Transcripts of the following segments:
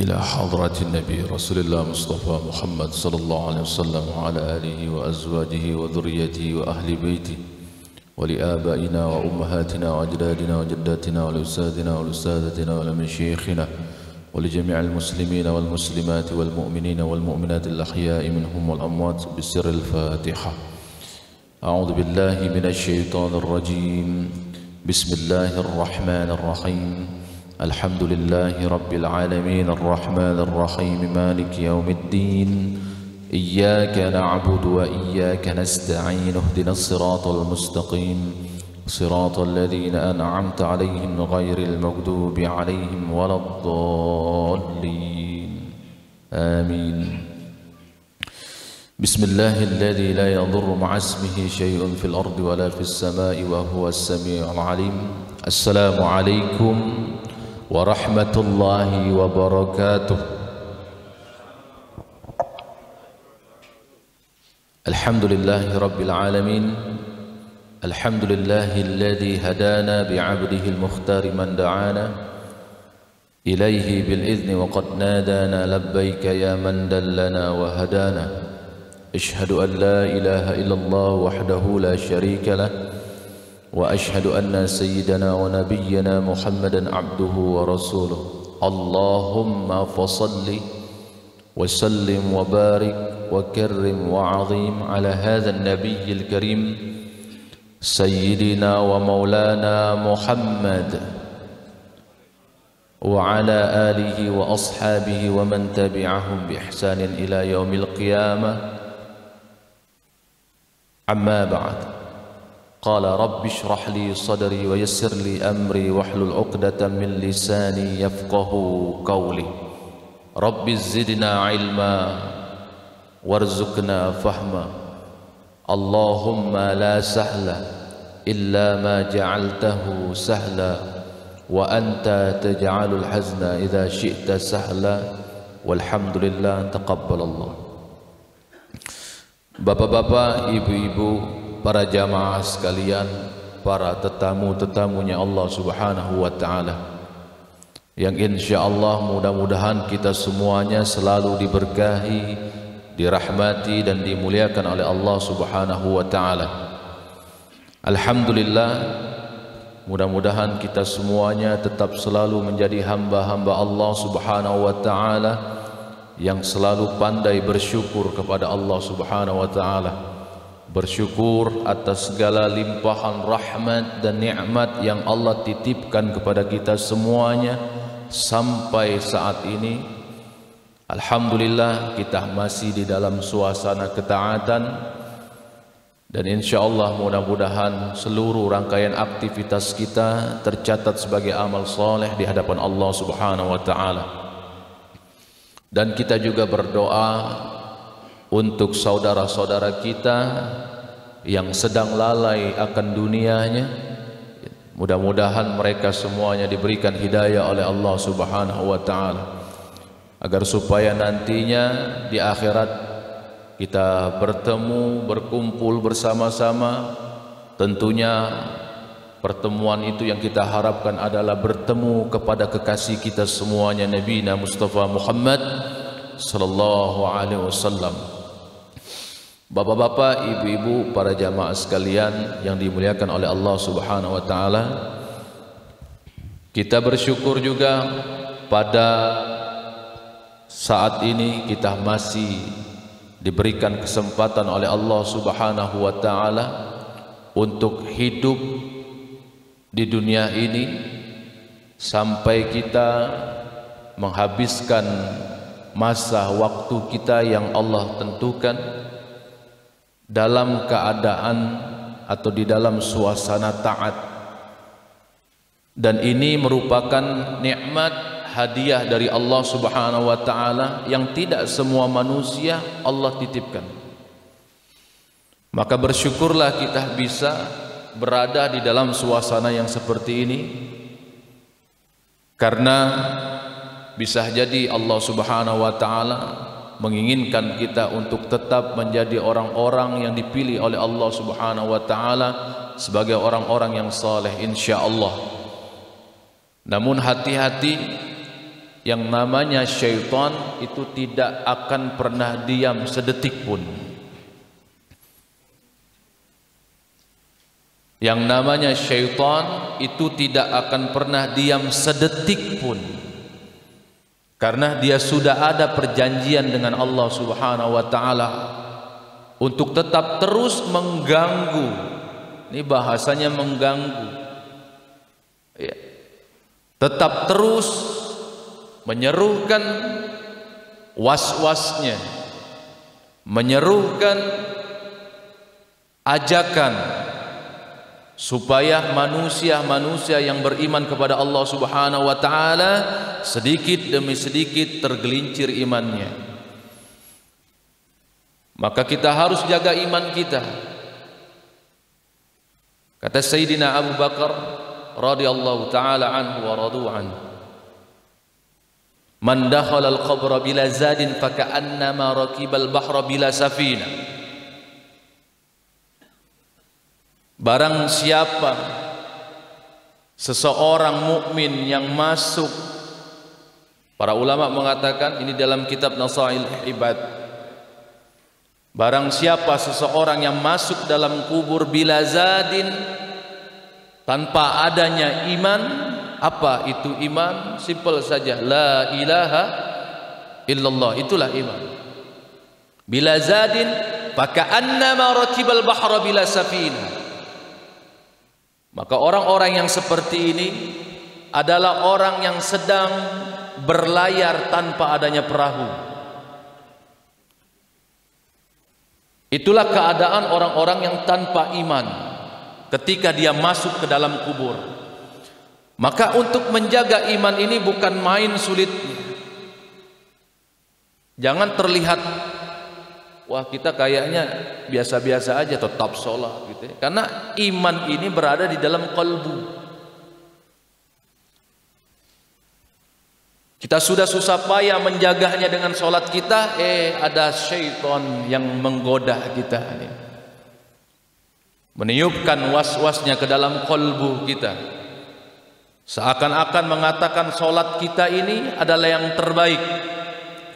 إلى حضرة النبي رسول الله مصطفى محمد صلى الله عليه وسلم وعلى آله وأزواجه وذريته وأهل بيته ولآبائنا وأمهاتنا وأجدادنا وجداتنا ولأستاذنا ولأستاذتنا ولمشايخنا ولجميع المسلمين والمسلمات والمؤمنين والمؤمنات الأحياء منهم والأموات بسر الفاتحة. أعوذ بالله من الشيطان الرجيم. بسم الله الرحمن الرحيم. الحمد لله رب العالمين الرحمن الرحيم مالك يوم الدين. إياك نعبد وإياك نستعين اهدنا الصراط المستقيم صراط الذين أنعمت عليهم غير المغضوب عليهم ولا الضالين آمين. بسم الله الذي لا يضر مع اسمه شيء في الأرض ولا في السماء وهو السميع العليم. السلام عليكم ورحمة الله وبركاته. الحمد لله رب العالمين. الحمد لله الذي هدانا بعبده المختار من دعانا إليه بالإذن وقد نادانا لبيك يا من دلنا وهدانا. أشهد أن لا إله إلا الله وحده لا شريك له وأشهد أن سيدنا ونبينا محمدا عبده ورسوله. اللهم فصل وسلم وبارك وكرم وعظيم على هذا النبي الكريم سيدنا ومولانا محمد وعلى آله وأصحابه ومن تبعهم بإحسان إلى يوم القيامة. أما بعد. قال رب اشرح لي صدري ويسر لي أمري واحلل عقدة من لساني يفقه قولي. رب زدنا علما وارزقنا فهما. اللهم لا سهل إلا ما جعلته سهلا وأنت تجعل الحزن إذا شئت سهلا والحمد لله تقبل الله. Bapak-bapak, ibu-ibu, para jamaah sekalian, para tetamu-tetamunya Allah Subhanahu wa taala, yang insyaallah mudah-mudahan kita semuanya selalu diberkahi, dirahmati dan dimuliakan oleh Allah Subhanahu wa taala. Alhamdulillah, mudah-mudahan kita semuanya tetap selalu menjadi hamba-hamba Allah Subhanahu wa taala yang selalu pandai bersyukur kepada Allah Subhanahu wa taala. Bersyukur atas segala limpahan rahmat dan nikmat yang Allah titipkan kepada kita semuanya sampai saat ini. Alhamdulillah, kita masih di dalam suasana ketaatan dan insyaallah mudah-mudahan seluruh rangkaian aktivitas kita tercatat sebagai amal soleh di hadapan Allah Subhanahu wa taala. Dan kita juga berdoa untuk saudara-saudara kita yang sedang lalai akan dunianya. Mudah-mudahan mereka semuanya diberikan hidayah oleh Allah Subhanahu wa taala, agar supaya nantinya di akhirat kita bertemu, berkumpul bersama-sama. Tentunya pertemuan itu yang kita harapkan adalah bertemu kepada kekasih kita semuanya, Nabi Mustafa Muhammad sallallahu alaihi wasallam. Bapak-bapak, ibu-ibu, para jamaah sekalian yang dimuliakan oleh Allah Subhanahu wa taala, kita bersyukur juga pada saat ini kita masih diberikan kesempatan oleh Allah Subhanahu wa taala untuk hidup di dunia ini sampai kita menghabiskan masa waktu kita yang Allah tentukan dalam keadaan atau di dalam suasana taat. Dan ini merupakan nikmat hadiah dari Allah Subhanahu wa taala yang tidak semua manusia Allah titipkan. Maka bersyukurlah kita bisa berada di dalam suasana yang seperti ini, karena bisa jadi Allah Subhanahu wa taala menginginkan kita untuk tetap menjadi orang-orang yang dipilih oleh Allah Subhanahu wa taala sebagai orang-orang yang saleh insyaallah. Namun hati-hati yang namanya syaitan itu tidak akan pernah diam sedetik pun. Yang namanya syaitan itu tidak akan pernah diam sedetik pun, karena dia sudah ada perjanjian dengan Allah Subhanahu wa taala untuk tetap terus mengganggu. Ini bahasanya mengganggu, ya. Tetap terus menyerukan was-wasnya, menyerukan ajakan supaya manusia-manusia yang beriman kepada Allah Subhanahu wa taala sedikit demi sedikit tergelincir imannya. Maka kita harus jaga iman kita. Kata Sayyidina Abu Bakar radhiyallahu taala anhu wa radu anhu, man dakhala al-qabra bila zadin faka'annama rakibal bahra bila safina. Barang siapa seseorang mukmin yang masuk, para ulama mengatakan ini dalam kitab Nasail Ibad, barang siapa seseorang yang masuk dalam kubur bila zadin, tanpa adanya iman. Apa itu iman? Simpel saja, la ilaha illallah, itulah iman. Bila zadin faka'annama rakibal bahra bila safina. Maka orang-orang yang seperti ini adalah orang yang sedang berlayar tanpa adanya perahu. Itulah keadaan orang-orang yang tanpa iman ketika dia masuk ke dalam kubur. Maka untuk menjaga iman ini bukan main sulitnya. Jangan terlihat, wah kita kayaknya biasa-biasa aja, tetap sholat gitu ya. Karena iman ini berada di dalam kalbu. Kita sudah susah payah menjaganya dengan sholat kita, ada syaitan yang menggoda kita ini, meniupkan was-wasnya ke dalam kalbu kita, seakan-akan mengatakan sholat kita ini adalah yang terbaik,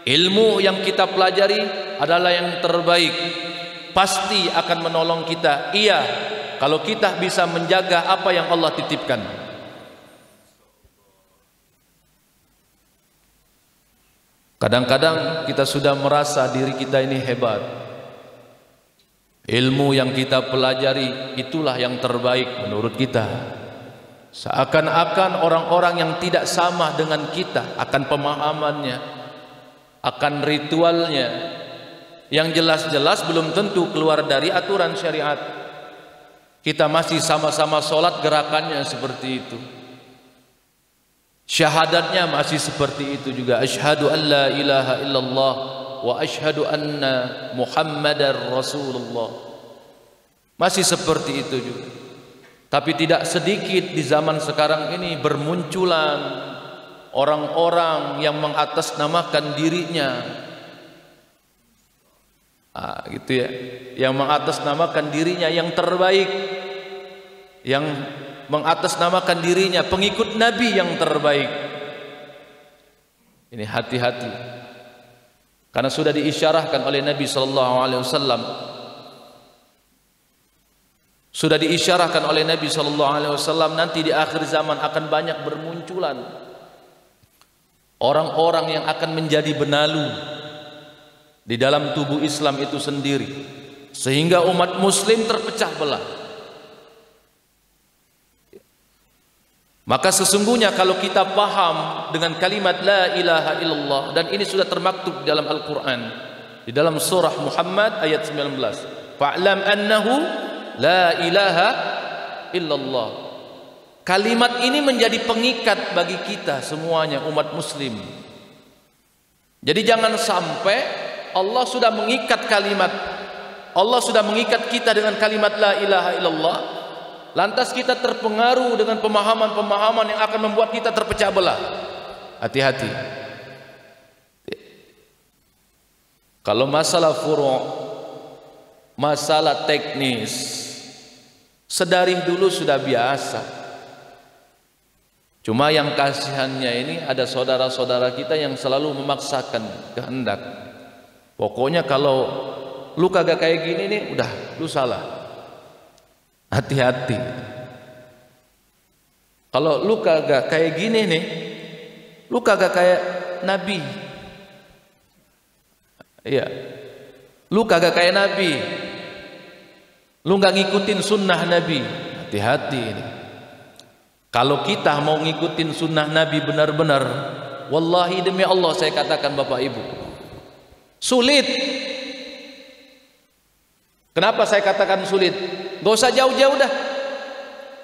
ilmu yang kita pelajari adalah yang terbaik, pasti akan menolong kita. Iya, kalau kita bisa menjaga apa yang Allah titipkan. Kadang-kadang kita sudah merasa diri kita ini hebat, ilmu yang kita pelajari itulah yang terbaik menurut kita. Seakan-akan orang-orang yang tidak sama dengan kita akan pemahamannya, akan ritualnya, yang jelas-jelas belum tentu keluar dari aturan syariat. Kita masih sama-sama sholat, gerakannya seperti itu, syahadatnya masih seperti itu juga, asyhadu an la ilaha illallah wa asyhadu anna muhammadar rasulullah, masih seperti itu juga. Tapi tidak sedikit di zaman sekarang ini bermunculan orang-orang yang mengatasnamakan dirinya, gitu ya, yang mengatasnamakan dirinya yang terbaik, yang mengatasnamakan dirinya pengikut Nabi yang terbaik. Ini hati-hati, karena sudah diisyarahkan oleh Nabi sallallahu alaihi wasallam, sudah diisyarahkan oleh Nabi sallallahu alaihi wasallam, nanti di akhir zaman akan banyak bermunculan orang-orang yang akan menjadi benalu di dalam tubuh Islam itu sendiri, sehingga umat muslim terpecah belah. Maka sesungguhnya kalau kita paham dengan kalimat la ilaha illallah, dan ini sudah termaktub dalam Al-Quran, di dalam surah Muhammad ayat 19, fa'lam annahu la ilaha illallah. Kalimat ini menjadi pengikat bagi kita semuanya umat muslim. Jadi jangan sampai Allah sudah mengikat kalimat, Allah sudah mengikat kita dengan kalimat la ilaha illallah, lantas kita terpengaruh dengan pemahaman-pemahaman yang akan membuat kita terpecah belah. Hati-hati. Kalau masalah furu', masalah teknis, sedari dulu sudah biasa. Cuma yang kasihannya ini ada saudara-saudara kita yang selalu memaksakan kehendak. Pokoknya kalau lu kagak kayak gini nih, udah lu salah. Hati-hati. Kalau lu kagak kayak gini nih, lu kagak kayak Nabi. Iya. Lu kagak kayak Nabi. Lu nggak ngikutin sunnah Nabi. Hati-hati ini. Kalau kita mau ngikutin sunnah Nabi benar-benar, wallahi demi Allah saya katakan Bapak Ibu, sulit. Kenapa saya katakan sulit? Gak usah jauh-jauh dah,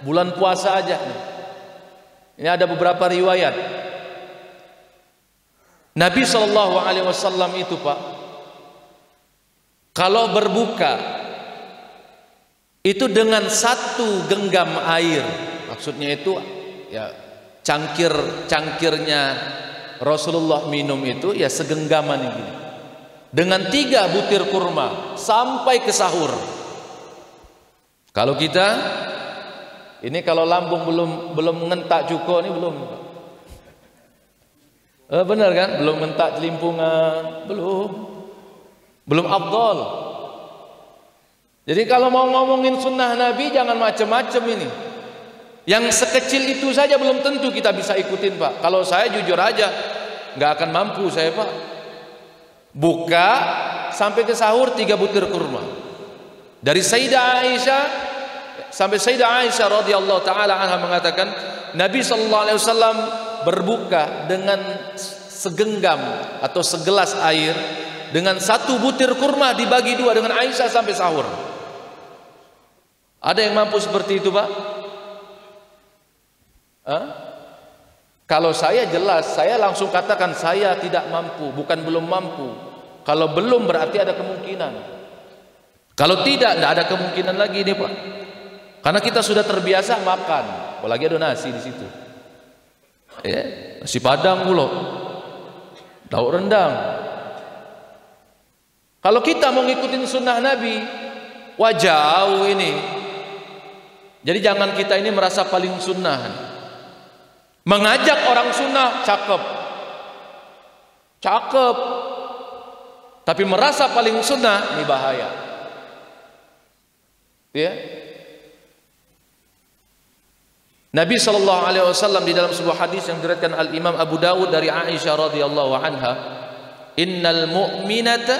bulan puasa aja. Ini ada beberapa riwayat Nabi SAW itu Pak, kalau berbuka itu dengan satu genggam air. Maksudnya itu ya cangkirnya Rasulullah minum itu ya segenggaman ini. Dengan 3 butir kurma sampai ke sahur. Kalau kita ini kalau lambung belum ngentak cuko ini belum. Benar kan? Belum ngentak celimpungan, belum afdal. Jadi kalau mau ngomongin sunnah Nabi jangan macam-macam ini. Yang sekecil itu saja belum tentu kita bisa ikutin Pak. Kalau saya jujur aja nggak akan mampu saya Pak. Buka sampai ke sahur 3 butir kurma. Dari Sayyidah Aisyah sampai Sayyidah Aisyah radhiyallahu taala anha mengatakan Nabi sallallahu alaihi wasallam berbuka dengan segenggam atau segelas air dengan 1 butir kurma dibagi 2 dengan Aisyah sampai sahur. Ada yang mampu seperti itu Pak? Kalau saya jelas, saya langsung katakan saya tidak mampu, bukan belum mampu. Kalau belum berarti ada kemungkinan. Kalau tidak ada kemungkinan lagi nih Pak. Karena kita sudah terbiasa makan, apalagi ada nasi di situ. Ya, nasi padang pula, daun rendang. Kalau kita mau ngikutin sunnah Nabi, wah jauh ini. Jadi jangan kita ini merasa paling sunnah. Mengajak orang sunnah cakep, tapi merasa paling sunnah ini bahaya. Ya. Nabi SAW di dalam sebuah hadis yang diriwayatkan Al Imam Abu Dawud dari Aisyah radhiyallahu anha, innal mu'minata,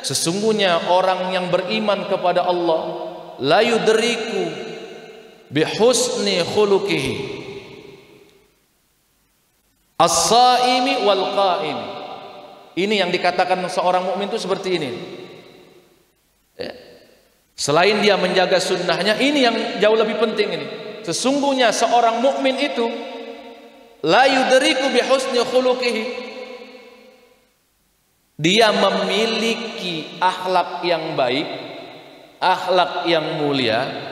sesungguhnya orang yang beriman kepada Allah, la yudriku bihusni khuluqihi as-saimi wal qaim. Ini yang dikatakan seorang mukmin itu seperti ini. Ya. Selain dia menjaga sunnahnya, ini yang jauh lebih penting ini. Sesungguhnya seorang mukmin itu la yudriku bi husni khuluqihi. Dia memiliki akhlak yang baik, akhlak yang mulia.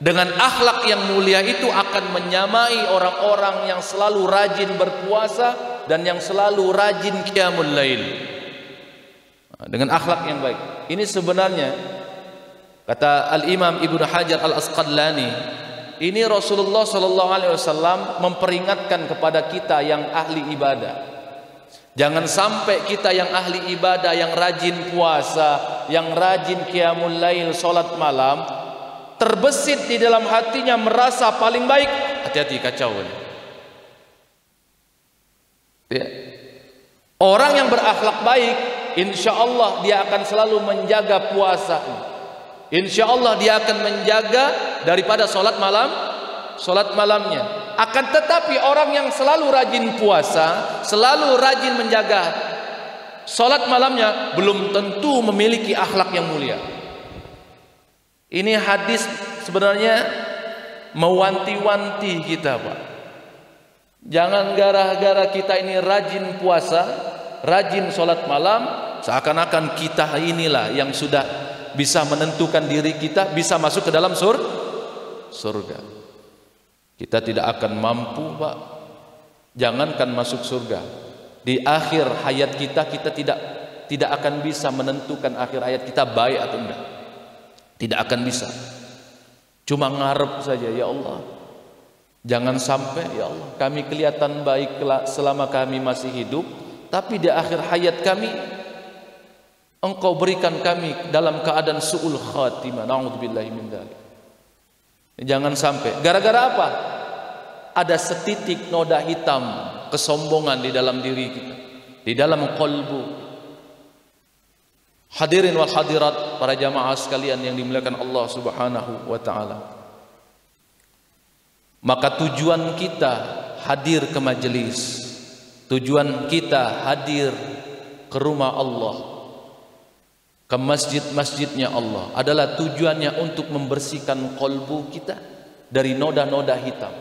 Dengan akhlak yang mulia itu akan menyamai orang-orang yang selalu rajin berpuasa dan yang selalu rajin qiyamul lail. Dengan akhlak yang baik. Ini sebenarnya kata Al-Imam Ibnu Hajar Al-Asqalani, ini Rasulullah SAW memperingatkan kepada kita yang ahli ibadah. Jangan sampai kita yang ahli ibadah, yang rajin puasa, yang rajin qiyamul lail, salat malam, terbesit di dalam hatinya merasa paling baik. Hati-hati, kacau ini. Ya. Orang yang berakhlak baik, insya Allah dia akan selalu menjaga puasa. Insya Allah dia akan menjaga daripada sholat malamnya. Akan tetapi orang yang selalu rajin puasa, selalu rajin menjaga sholat malamnya, belum tentu memiliki akhlak yang mulia. Ini hadis sebenarnya mewanti-wanti kita Pak. Jangan gara-gara kita ini rajin puasa, rajin sholat malam, seakan-akan kita inilah yang sudah bisa menentukan diri kita bisa masuk ke dalam surga. Kita tidak akan mampu Pak. Jangankan masuk surga, di akhir hayat kita tidak akan bisa menentukan akhir hayat kita baik atau enggak. Tidak akan bisa. Cuma ngarep saja, ya Allah, Jangan sampai ya Allah kami kelihatan baik selama kami masih hidup, tapi di akhir hayat kami Engkau berikan kami dalam keadaan su'ul khatimah. Na'udzubillahi min dzalik. Jangan sampai. Gara-gara apa? Ada setitik noda hitam kesombongan di dalam diri kita, di dalam qalbu. Hadirin wal hadirat, para jamaah sekalian yang dimuliakan Allah Subhanahu wa taala. Maka tujuan kita hadir ke majelis, tujuan kita hadir ke rumah Allah, ke masjid-masjidnya Allah adalah tujuannya untuk membersihkan kolbu kita dari noda-noda hitam.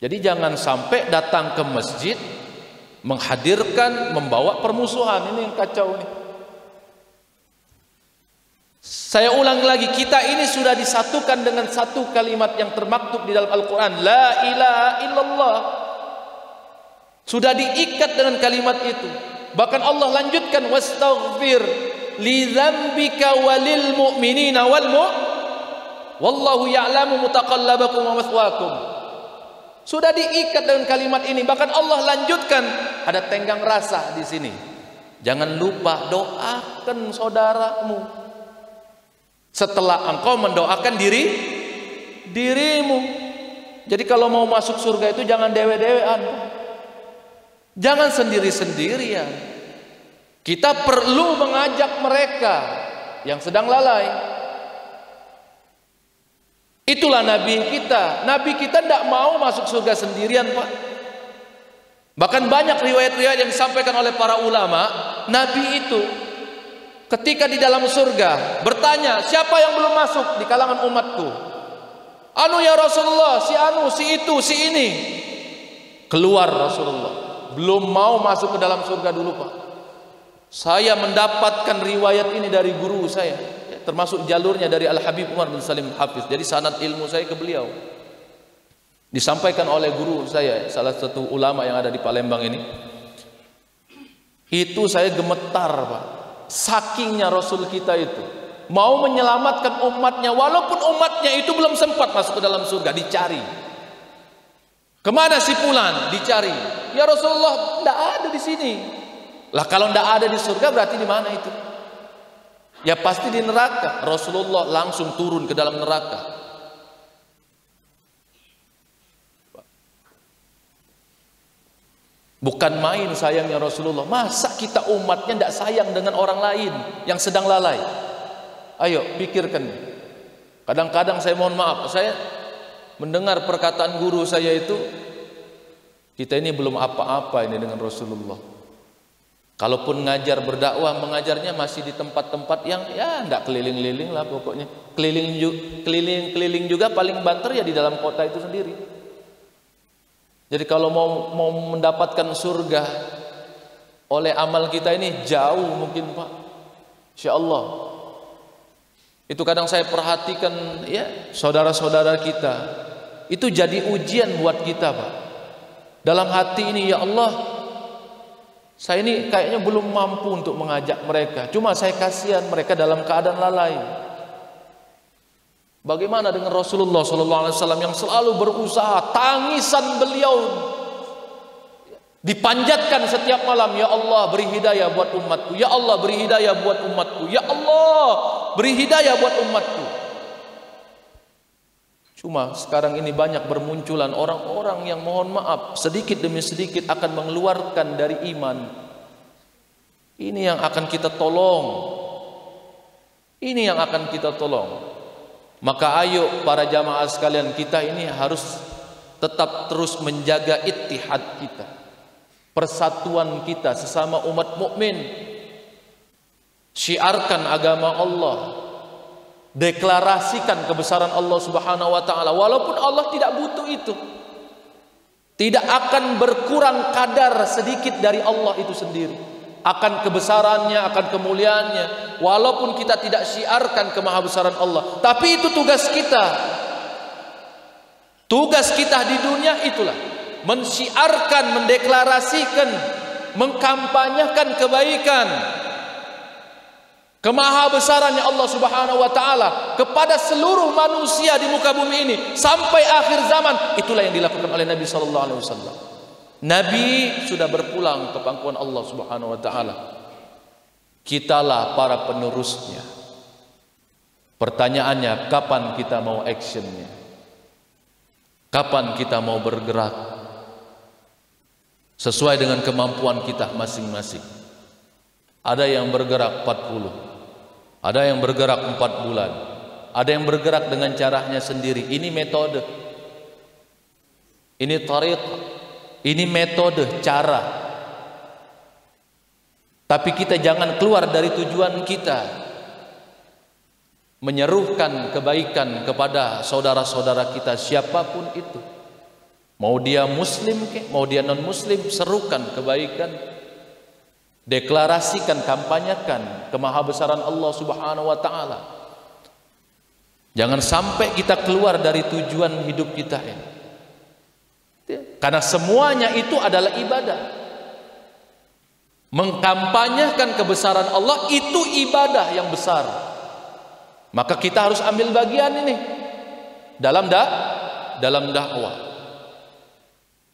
Jadi jangan sampai datang ke masjid menghadirkan, membawa permusuhan. Ini yang kacau nih. Saya ulang lagi, kita ini sudah disatukan dengan satu kalimat yang termaktub di dalam Al-Quran, la ilaha illallah. Sudah diikat dengan kalimat itu. Bahkan Allah lanjutkan, wastaghfir li dzambika walil mu'minina wallahu ya'lamu mutaqallabakum wa mathwaakum. Sudah diikat dengan kalimat ini. Bahkan Allah lanjutkan, ada tenggang rasa di sini. Jangan lupa doakan saudaramu setelah engkau mendoakan dirimu. Jadi kalau mau masuk surga itu jangan dewe-dewean, jangan sendiri-sendirian. Kita perlu mengajak mereka yang sedang lalai. Itulah Nabi kita. Nabi kita tidak mau masuk surga sendirian, Pak. Bahkan banyak riwayat-riwayat yang disampaikan oleh para ulama, Nabi itu ketika di dalam surga bertanya, siapa yang belum masuk di kalangan umatku? Anu ya Rasulullah, si anu, si itu, si ini. Keluar Rasulullah, belum mau masuk ke dalam surga dulu, Pak. Saya mendapatkan riwayat ini dari guru saya, termasuk jalurnya dari Al-Habib Umar bin Salim Hafiz. Jadi sanad ilmu saya ke beliau. Disampaikan oleh guru saya, salah satu ulama yang ada di Palembang ini. Itu saya gemetar, Pak. Sakingnya Rasul kita itu mau menyelamatkan umatnya, walaupun umatnya itu belum sempat masuk ke dalam surga, dicari. Kemana si fulan? Dicari. Ya Rasulullah, tidak ada di sini. Lah kalau tidak ada di surga berarti di mana itu? Ya pasti di neraka. Rasulullah langsung turun ke dalam neraka. Bukan main sayangnya Rasulullah. Masa kita umatnya tidak sayang dengan orang lain yang sedang lalai? Ayo pikirkan. Kadang-kadang saya mohon maaf, saya mendengar perkataan guru saya itu, kita ini belum apa-apa ini dengan Rasulullah. Kalaupun ngajar berdakwah, mengajarnya masih di tempat-tempat yang ya tidak keliling-keliling lah pokoknya. Keliling-keliling juga paling banter ya di dalam kota itu sendiri. Jadi kalau mau mendapatkan surga oleh amal kita ini jauh mungkin, Pak. Insya Allah. Itu kadang saya perhatikan ya saudara-saudara kita. Itu jadi ujian buat kita, Pak. Dalam hati ini, ya Allah, saya ini kayaknya belum mampu untuk mengajak mereka. Cuma saya kasihan mereka dalam keadaan lalai. Bagaimana dengan Rasulullah SAW yang selalu berusaha, tangisan beliau dipanjatkan setiap malam, ya Allah beri hidayah buat umatku, ya Allah beri hidayah buat umatku, ya Allah beri hidayah buat umatku. Cuma sekarang ini banyak bermunculan orang-orang yang mohon maaf sedikit demi sedikit akan mengeluarkan dari iman. Ini yang akan kita tolong. Ini yang akan kita tolong. Maka ayo para jamaah sekalian, kita ini harus tetap terus menjaga ittihad kita, persatuan kita sesama umat mukmin. Syiarkan agama Allah, deklarasikan kebesaran Allah Subhanahu wa taala. Walaupun Allah tidak butuh itu, tidak akan berkurang kadar sedikit dari Allah itu sendiri, akan kebesarannya, akan kemuliaannya. Walaupun kita tidak syiarkan kemahabesaran Allah, tapi itu tugas kita. Tugas kita di dunia itulah mensyiarkan, mendeklarasikan, mengkampanyekan kebaikan. kemahabesarannya Allah Subhanahu wa taala kepada seluruh manusia di muka bumi ini sampai akhir zaman, itulah yang dilakukan oleh Nabi sallallahu alaihi wasallam. Nabi sudah berpulang ke pangkuan Allah Subhanahu wa taala. Kitalah para penerusnya. Pertanyaannya, kapan kita mau actionnya? Kapan kita mau bergerak sesuai dengan kemampuan kita masing-masing? Ada yang bergerak 40, ada yang bergerak 4 bulan, ada yang bergerak dengan caranya sendiri. Ini metode, ini tariq, ini metode, cara. Tapi kita jangan keluar dari tujuan kita, menyerukan kebaikan kepada saudara-saudara kita siapapun itu. Mau dia muslim ke, mau dia non muslim, serukan kebaikan. Deklarasikan, kampanyakan kemahabesaran Allah Subhanahu wa taala. Jangan sampai kita keluar dari tujuan hidup kita ini. Karena semuanya itu adalah ibadah. Mengkampanyakan kebesaran Allah itu ibadah yang besar. Maka kita harus ambil bagian ini dalam dakwah.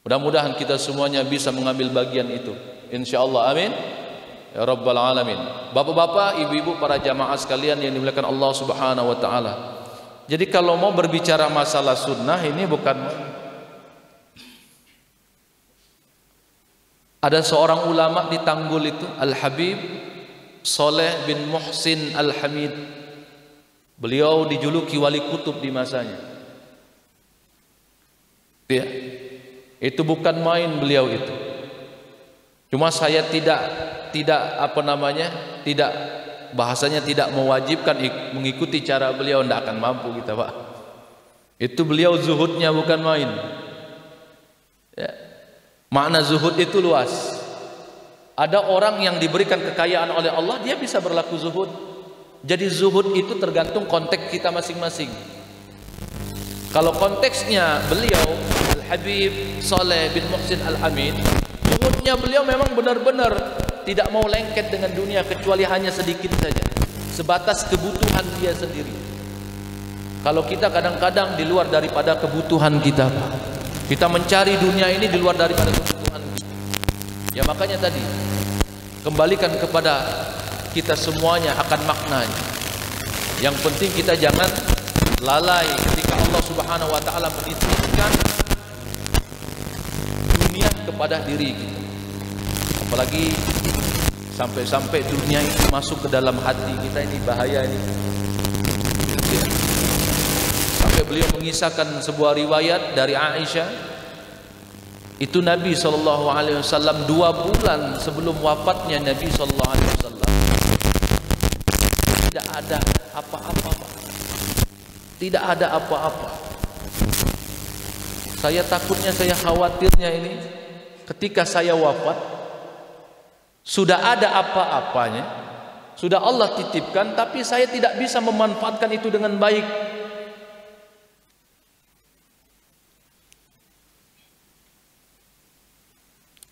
Mudah-mudahan kita semuanya bisa mengambil bagian itu, insyaallah, amin ya rabbal alamin. Bapak-bapak, ibu-ibu, para jamaah sekalian yang dimuliakan Allah Subhanahu wa taala. Jadi kalau mau berbicara masalah sunnah ini bukan, ada seorang ulama di Tanggul itu, Al-Habib Saleh bin Muhsin Al-Hamid. Beliau dijuluki wali kutub di masanya. Ya, itu bukan main beliau itu. Cuma saya tidak bahasanya tidak mewajibkan mengikuti cara beliau, tidak akan mampu kita, Pak. Itu beliau zuhudnya bukan main. Ya. Makna zuhud itu luas. Ada orang yang diberikan kekayaan oleh Allah, dia bisa berlaku zuhud. Jadi zuhud itu tergantung konteks kita masing-masing. Kalau konteksnya beliau Al-Habib Saleh bin Muhsin Al-Hamid, zuhudnya beliau memang benar-benar tidak mau lengket dengan dunia, kecuali hanya sedikit saja, sebatas kebutuhan dia sendiri. Kalau kita kadang-kadang di luar daripada kebutuhan kita, Pak. Kita mencari dunia ini di luar daripada kebutuhan kita. Ya makanya tadi, kembalikan kepada kita semuanya akan maknanya. Yang penting kita jangan lalai ketika Allah Subhanahu wa taala menitipkan dunia kepada diri kita. Apalagi sampai dunia itu masuk ke dalam hati kita, ini bahaya ini. Sampai beliau mengisahkan sebuah riwayat dari Aisyah, itu Nabi SAW 2 bulan sebelum wafatnya Nabi SAW tidak ada apa-apa, tidak ada apa-apa. Saya takutnya, saya khawatirnya ini ketika saya wafat sudah ada apa-apanya, sudah Allah titipkan, tapi saya tidak bisa memanfaatkan itu dengan baik.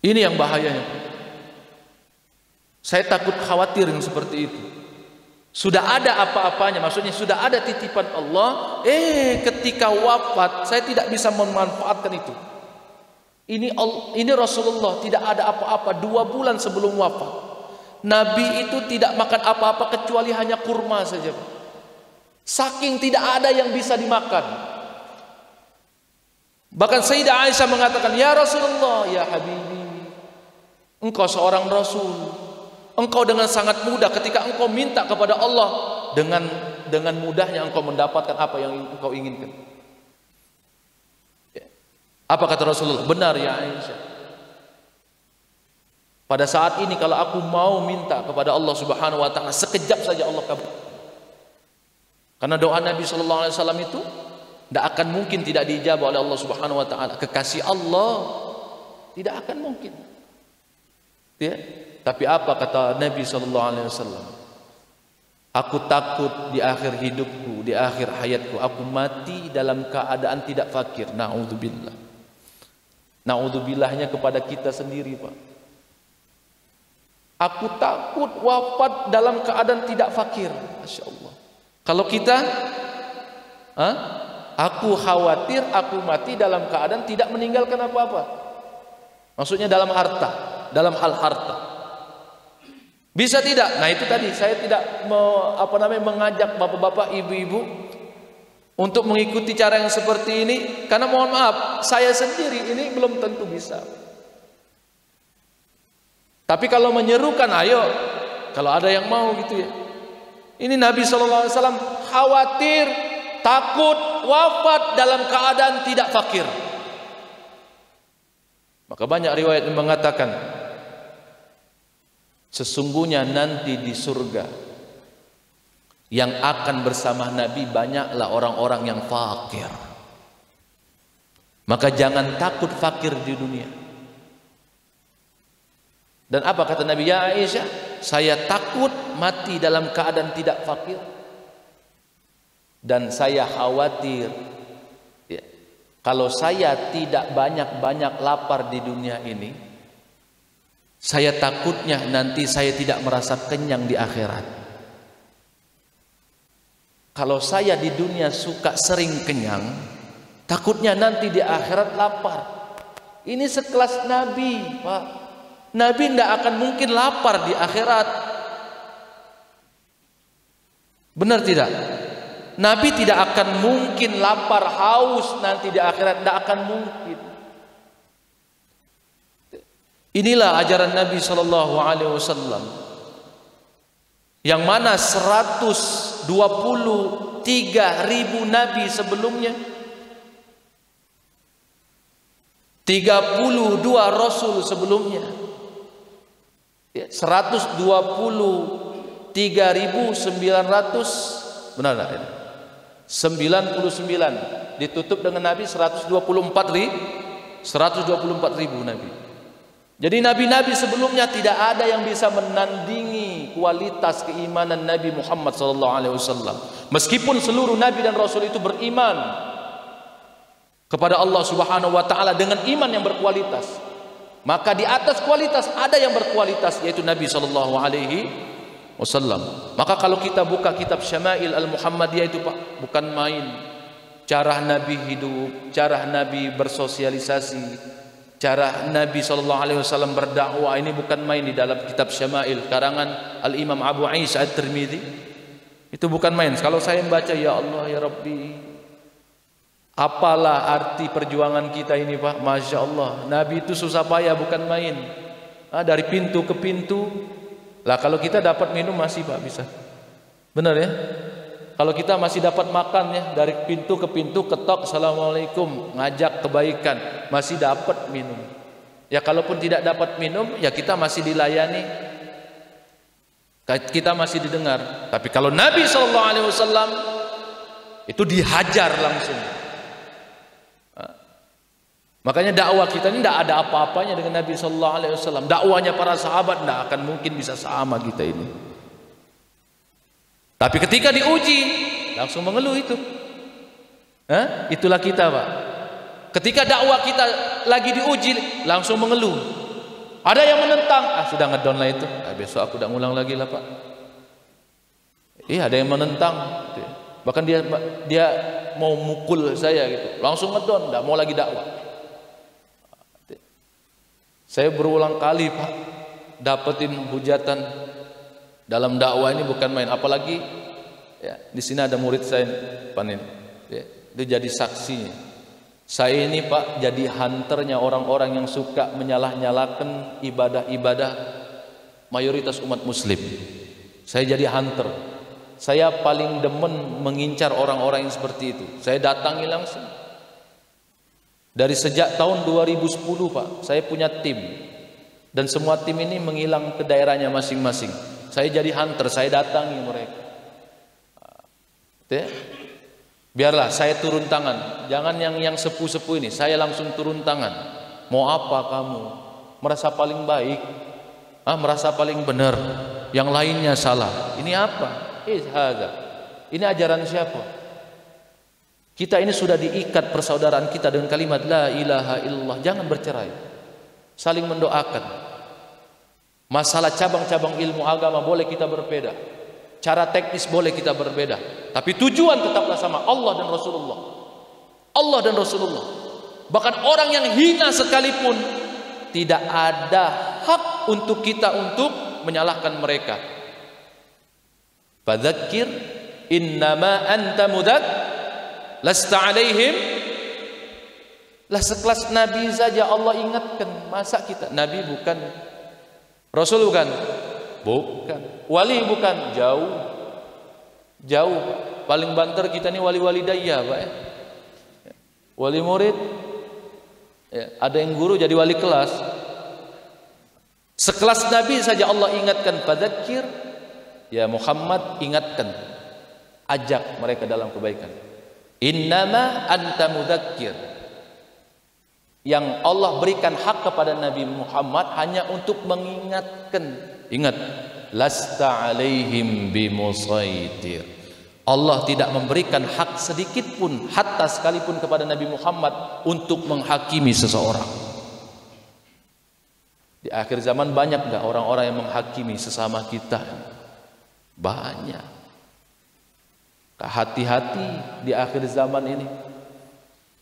Ini yang bahayanya. Saya takut, khawatir yang seperti itu. Sudah ada apa-apanya, maksudnya sudah ada titipan Allah, ketika wafat saya tidak bisa memanfaatkan itu. Ini Rasulullah tidak ada apa-apa 2 bulan sebelum wafat. Nabi itu tidak makan apa-apa kecuali hanya kurma saja. Saking tidak ada yang bisa dimakan. Bahkan Sayyidah Aisyah mengatakan, "Ya Rasulullah, ya Habibi, engkau seorang Rasul. Engkau dengan sangat mudah ketika engkau minta kepada Allah, dengan mudahnya engkau mendapatkan apa yang engkau inginkan." Apa kata Rasulullah? "Benar ya Aisyah. Pada saat ini kalau aku mau minta kepada Allah Subhanahu wa taala, sekejap saja Allah kabul." Karena doa Nabi sallallahu alaihi wasallam itu tidak akan mungkin tidak diijabah oleh Allah Subhanahu wa taala. Kekasih Allah tidak akan mungkin. Ya. Tapi apa kata Nabi sallallahu alaihi wasallam? "Aku takut di akhir hidupku, di akhir hayatku, aku mati dalam keadaan tidak fakir." Naudzubillah. Naudzubillahnya kepada kita sendiri, Pak. Aku takut wafat dalam keadaan tidak fakir. Masya Allah. Kalau kita, aku khawatir aku mati dalam keadaan tidak meninggalkan apa-apa. Maksudnya dalam harta, dalam hal harta. Bisa tidak? Nah itu tadi saya tidak mengajak bapak-bapak, ibu-ibu untuk mengikuti cara yang seperti ini, karena mohon maaf, saya sendiri ini belum tentu bisa. Tapi kalau menyerukan, ayo, kalau ada yang mau gitu ya. Ini Nabi SAW khawatir, takut wafat dalam keadaan tidak fakir. Maka banyak riwayat yang mengatakan, sesungguhnya nanti di surga yang akan bersama Nabi banyaklah orang-orang yang fakir. Maka jangan takut fakir di dunia. Dan apa kata Nabi? Ya Aisyah, saya takut mati dalam keadaan tidak fakir, dan saya khawatir ya, kalau saya tidak banyak-banyak lapar di dunia ini, saya takutnya nanti saya tidak merasa kenyang di akhirat. Kalau saya di dunia suka sering kenyang, takutnya nanti di akhirat lapar. Ini sekelas Nabi, Pak. Nabi tidak akan mungkin lapar di akhirat. Benar tidak? Nabi tidak akan mungkin lapar haus nanti di akhirat, tidak akan mungkin. Inilah ajaran Nabi SAW, yang mana 123.000 Nabi sebelumnya, 32 Rasul sebelumnya, 123.900, benar tak? 99 ditutup dengan Nabi 124.000 Nabi. Jadi nabi-nabi sebelumnya tidak ada yang bisa menandingi kualitas keimanan Nabi Muhammad SAW. Meskipun seluruh nabi dan rasul itu beriman kepada Allah Subhanahu wa taala dengan iman yang berkualitas, maka di atas kualitas ada yang berkualitas, yaitu Nabi SAW. Maka kalau kita buka kitab Syama'il Al-Muhammadiyah itu, Pak, bukan main. Cara Nabi hidup, cara Nabi bersosialisasi, cara Nabi SAW berdakwah, ini bukan main di dalam kitab Syama'il karangan Al-Imam Abu Isa At-Tirmidzi. Itu bukan main. Kalau saya membaca, ya Allah ya Rabbi, apalah arti perjuangan kita ini, Pak. Masya Allah, Nabi itu susah payah, bukan main. Dari pintu ke pintu. Lah kalau kita dapat minum masih, Pak, bisa. Benar ya? Kalau kita masih dapat makan ya, dari pintu ke pintu ketok, assalamualaikum, ngajak kebaikan, masih dapat minum. Ya kalaupun tidak dapat minum, ya kita masih dilayani, kita masih didengar. Tapi kalau Nabi SAW itu dihajar langsung. Makanya dakwah kita ini tidak ada apa-apanya dengan Nabi SAW. Dakwahnya para sahabat tidak akan mungkin bisa sama kita ini. Tapi ketika diuji, langsung mengeluh itu. Itulah kita, Pak. Ketika dakwah kita lagi diuji, langsung mengeluh. Ada yang menentang, sudah ngedon lah itu. Besok aku tidak ngulang lagi lah, Pak. Iya, ada yang menentang. Bahkan dia mau mukul saya gitu. Langsung ngedon, tidak mau lagi dakwah. Saya berulang kali, Pak, dapetin hujatan dalam dakwah ini bukan main. Apalagi ya, di sini ada murid saya, Panin, ya, dia jadi saksinya. Saya ini, Pak, jadi hunternya orang-orang yang suka menyalah-nyalakan ibadah-ibadah mayoritas umat muslim. Saya jadi hunter. Saya paling demen mengincar orang-orang yang seperti itu. Saya datangi langsung. Dari sejak tahun 2010, Pak, saya punya tim, dan semua tim ini menghilang ke daerahnya masing-masing. Saya jadi hunter, saya datangi mereka. Biarlah saya turun tangan. Jangan yang sepuh-sepuh ini, saya langsung turun tangan. Mau apa kamu? Merasa paling baik? Merasa paling benar? Yang lainnya salah. Ini apa? Ini ajaran siapa? Kita ini sudah diikat persaudaraan kita dengan kalimat la ilaha illallah. Jangan bercerai, saling mendoakan. Masalah cabang-cabang ilmu agama boleh kita berbeda, cara teknis boleh kita berbeda, tapi tujuan tetaplah sama, Allah dan Rasulullah. Allah dan Rasulullah. Bahkan orang yang hina sekalipun tidak ada hak untuk kita untuk menyalahkan mereka. Fadzakir innama anta mudzak lasta alaihim. Lah sekelas Nabi saja Allah ingatkan, masa kita? Nabi bukan, Rasul bukan, wali bukan, jauh. Paling banter kita nih wali-wali daya, Pak ya. Wali murid, ya, ada yang guru jadi wali kelas. Sekelas Nabi saja Allah ingatkan, fadzakir ya Muhammad, ingatkan, ajak mereka dalam kebaikan. Innama anta mudzakir. Yang Allah berikan hak kepada Nabi Muhammad hanya untuk mengingatkan. Ingat, lasta alaihim bimusaitir. Allah tidak memberikan hak sedikit pun, hatta sekalipun kepada Nabi Muhammad untuk menghakimi seseorang. Di akhir zaman banyak enggak orang-orang yang menghakimi sesama kita? Banyak. Hati-hati di akhir zaman ini.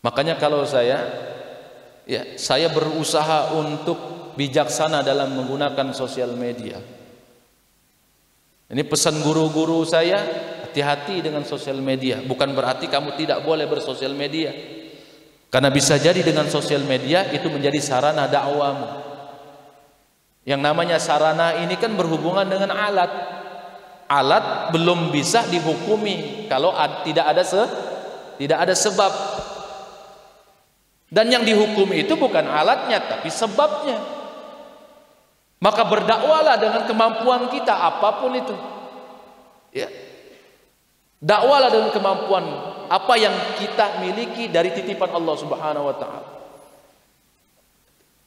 Makanya kalau saya berusaha untuk bijaksana dalam menggunakan sosial media. Ini pesan guru-guru saya, hati-hati dengan sosial media. Bukan berarti kamu tidak boleh bersosial media, karena bisa jadi dengan sosial media itu menjadi sarana dakwamu. Yang namanya sarana ini kan berhubungan dengan alat. Alat belum bisa dihukumi kalau tidak ada sebab. Dan yang dihukum itu bukan alatnya, tapi sebabnya. Maka berdakwalah dengan kemampuan kita, apapun itu. Ya. Dakwalah dengan kemampuan apa yang kita miliki dari titipan Allah Subhanahu wa taala.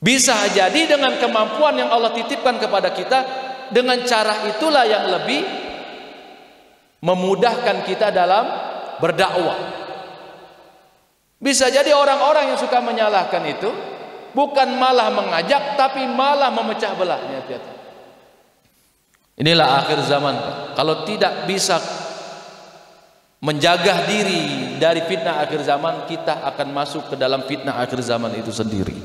Bisa jadi dengan kemampuan yang Allah titipkan kepada kita, dengan cara itulah yang lebih memudahkan kita dalam berdakwah. Bisa jadi orang-orang yang suka menyalahkan itu bukan malah mengajak, tapi malah memecah belahnya. Inilah akhir zaman. Kalau tidak bisa menjaga diri dari fitnah akhir zaman, kita akan masuk ke dalam fitnah akhir zaman itu sendiri.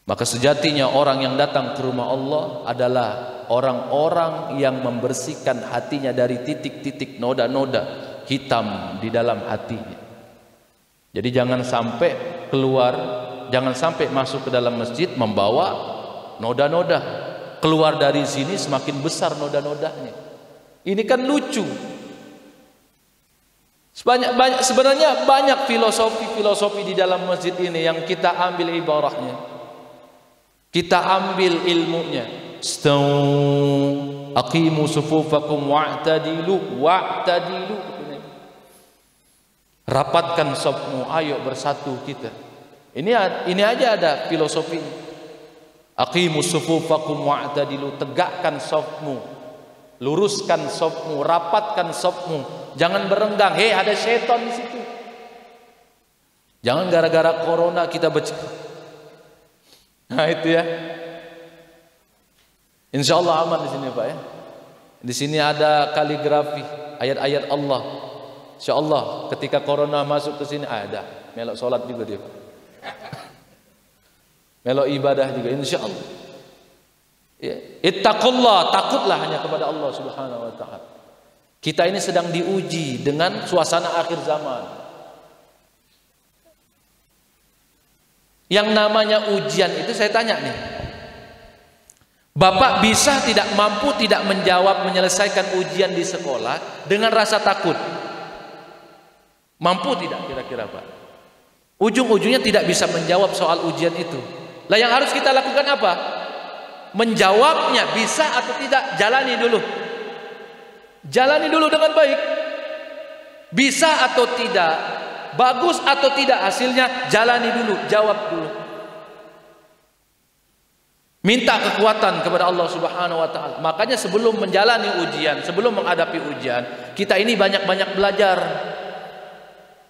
Maka sejatinya orang yang datang ke rumah Allah adalah orang-orang yang membersihkan hatinya dari titik-titik noda-noda hitam di dalam hatinya. Jadi jangan sampai keluar, jangan sampai masuk ke dalam masjid membawa noda-noda. Keluar dari sini semakin besar noda-nodanya. Ini kan lucu. Sebenarnya banyak filosofi di dalam masjid ini yang kita ambil ibarahnya. Kita ambil ilmunya. Stawu aqimu sufufakum wa'tadilu. Rapatkan safmu, ayo bersatu kita. Ini aja ada filosofi. Aqimus sufufakum wa'tadilu, tegakkan safmu, luruskan safmu, rapatkan safmu. Jangan berenggang. Hei, ada setan di situ. Jangan gara-gara corona kita Nah itu ya. Insya Allah aman di sini Pak ya. Di sini ada kaligrafi ayat-ayat Allah. Insya Allah ketika corona masuk ke sini ada melok sholat juga dia, melok ibadah juga insya Allah. Ya. Ittaqullah, takutlah hanya kepada Allah Subhanahu wa taala. Kita ini sedang diuji dengan suasana akhir zaman. Yang namanya ujian itu saya tanya nih, Bapak bisa tidak mampu tidak menjawab menyelesaikan ujian di sekolah dengan rasa takut? Mampu tidak kira-kira Pak? Ujung-ujungnya tidak bisa menjawab soal ujian itu. Lah yang harus kita lakukan apa? Menjawabnya bisa atau tidak, jalani dulu. Jalani dulu dengan baik. Bisa atau tidak, bagus atau tidak hasilnya, jalani dulu, jawab dulu. Minta kekuatan kepada Allah Subhanahu wa taala. Makanya sebelum menjalani ujian, sebelum menghadapi ujian, kita ini banyak-banyak belajar.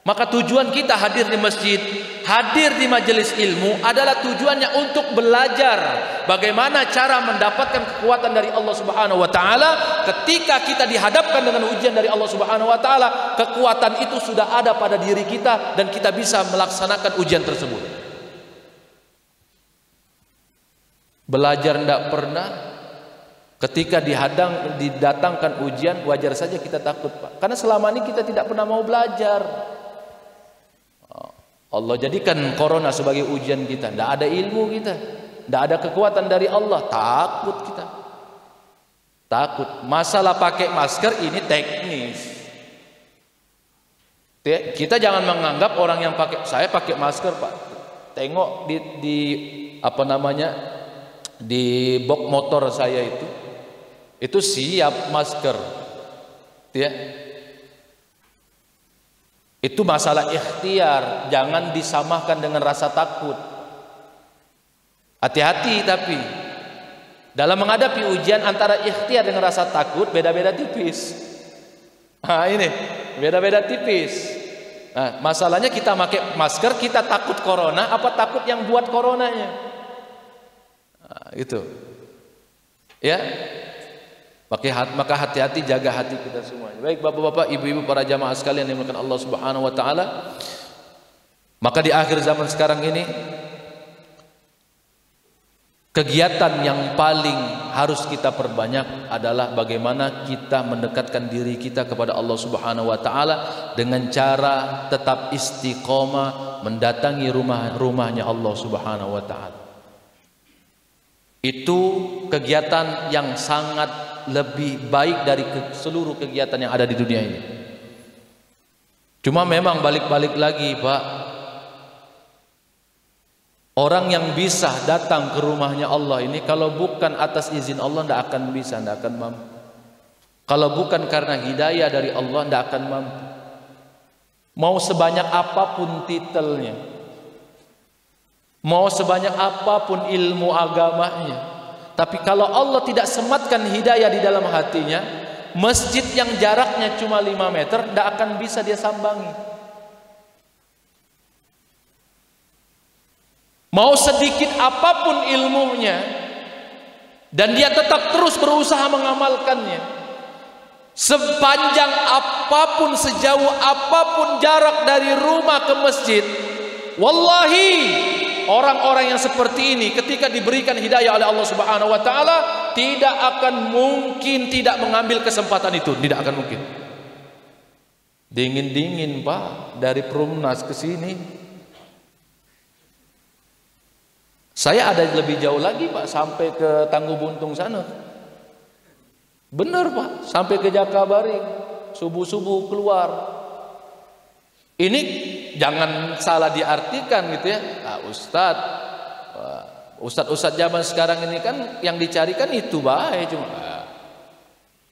Maka tujuan kita hadir di masjid, hadir di majelis ilmu adalah tujuannya untuk belajar bagaimana cara mendapatkan kekuatan dari Allah Subhanahu wa taala. Ketika kita dihadapkan dengan ujian dari Allah Subhanahu wa taala, kekuatan itu sudah ada pada diri kita dan kita bisa melaksanakan ujian tersebut. Belajar tidak pernah, ketika didatangkan ujian wajar saja kita takut, Pak. Karena selama ini kita tidak pernah mau belajar. Allah jadikan corona sebagai ujian kita. Tidak ada ilmu kita, tidak ada kekuatan dari Allah. Takut kita. Takut. Masalah pakai masker ini teknis. Kita jangan menganggap orang yang saya pakai masker, Pak. Tengok di apa namanya, di box motor saya itu siap masker. Ya. Itu masalah ikhtiar, jangan disamakan dengan rasa takut. Hati-hati tapi dalam menghadapi ujian antara ikhtiar dengan rasa takut beda-beda tipis. Nah, ini beda-beda tipis. Nah, masalahnya kita pakai masker, kita takut corona apa takut yang buat coronanya? Nah, itu. Ya. Maka hati-hati, jaga hati kita semua. Baik bapak-bapak, ibu-ibu, para jamaah sekalian yang dimuliakan Allah Subhanahu wa taala. Maka di akhir zaman sekarang ini, kegiatan yang paling harus kita perbanyak adalah bagaimana kita mendekatkan diri kita kepada Allah Subhanahu wa taala dengan cara tetap istiqomah mendatangi rumahnya Allah Subhanahu wa taala. Itu kegiatan yang sangat lebih baik dari seluruh kegiatan yang ada di dunia ini. Cuma memang balik-balik lagi, Pak, orang yang bisa datang ke rumahnya Allah ini kalau bukan atas izin Allah tidak akan bisa, tidak akan mampu. Kalau bukan karena hidayah dari Allah tidak akan mampu. Mau sebanyak apapun titelnya, mau sebanyak apapun ilmu agamanya, tapi kalau Allah tidak sematkan hidayah di dalam hatinya, masjid yang jaraknya cuma 5 meter tidak akan bisa dia sambangi. Mau sedikit apapun ilmunya dan dia tetap terus berusaha mengamalkannya, sepanjang apapun, sejauh apapun jarak dari rumah ke masjid, wallahi orang-orang yang seperti ini ketika diberikan hidayah oleh Allah Subhanahu wa taala tidak akan mungkin tidak mengambil kesempatan itu, tidak akan mungkin. Dingin-dingin, Pak, dari Perumnas ke sini. Saya ada lebih jauh lagi, Pak, sampai ke Tangguh Buntung sana. Benar, Pak, sampai ke Jakabaring, subuh-subuh keluar. Ini jangan salah diartikan gitu ya. Nah, Ustadz zaman sekarang ini kan yang dicarikan itu baik cuma.